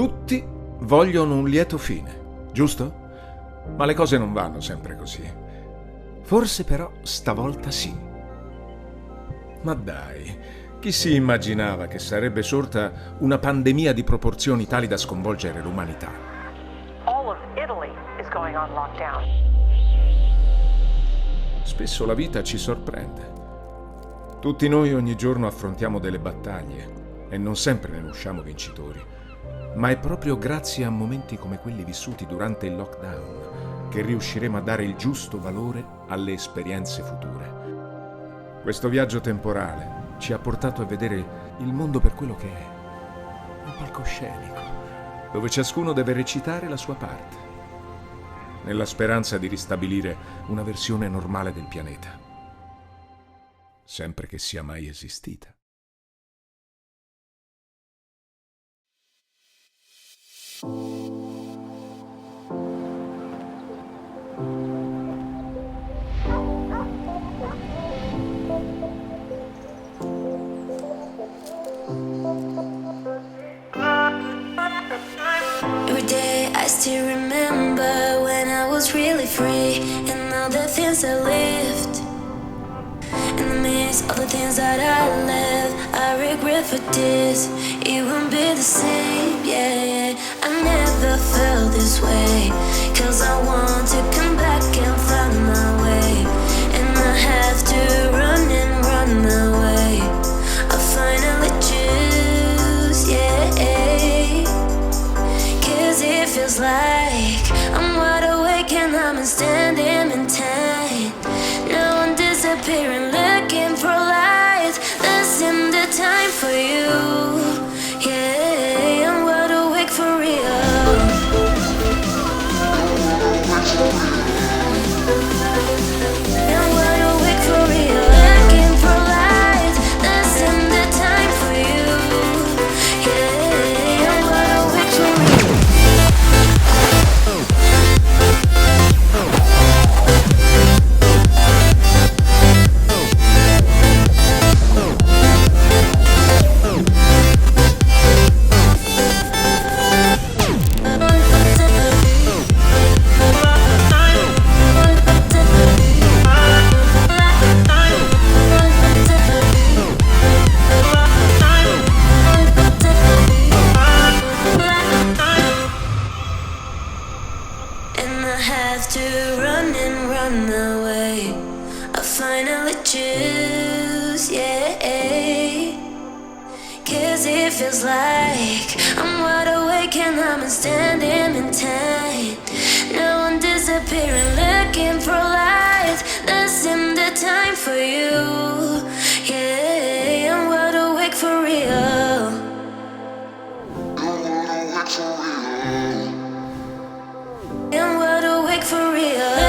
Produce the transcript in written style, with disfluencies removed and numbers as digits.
Tutti vogliono un lieto fine, giusto? Ma le cose non vanno sempre così. Forse però stavolta sì. Ma dai, chi si immaginava che sarebbe sorta una pandemia di proporzioni tali da sconvolgere l'umanità? All of Italy is going on lockdown. Spesso la vita ci sorprende. Tutti noi ogni giorno affrontiamo delle battaglie e non sempre ne usciamo vincitori. Ma è proprio grazie a momenti come quelli vissuti durante il lockdown che riusciremo a dare il giusto valore alle esperienze future. Questo viaggio temporale ci ha portato a vedere il mondo per quello che è, un palcoscenico, dove ciascuno deve recitare la sua parte, nella speranza di ristabilire una versione normale del pianeta, sempre che sia mai esistita. Every day I still remember when I was really free and all the things I lived. In the midst of the things that I left, I regret for this. It won't be the same, yeah. I never felt this way, 'cause I want to come back and find my way. And I have to run and run away. I finally choose, yeah. 'Cause it feels like I'm wide awake and I'm standing in time. Now I'm disappearing, looking for light. This isn't the time for you. Yeah, I'm wide awake for real. I'm wide awake for real, looking for light. This isn't the time for you. Yeah, I'm wide awake for real. And I have to run and run away. I finally choose, yeah. 'Cause it feels like I'm wide awake and I'm standing in time. Now I'm disappearing, looking for light. This isn't the time for you. Yeah, I'm wide awake for real. I'm wide awake for real.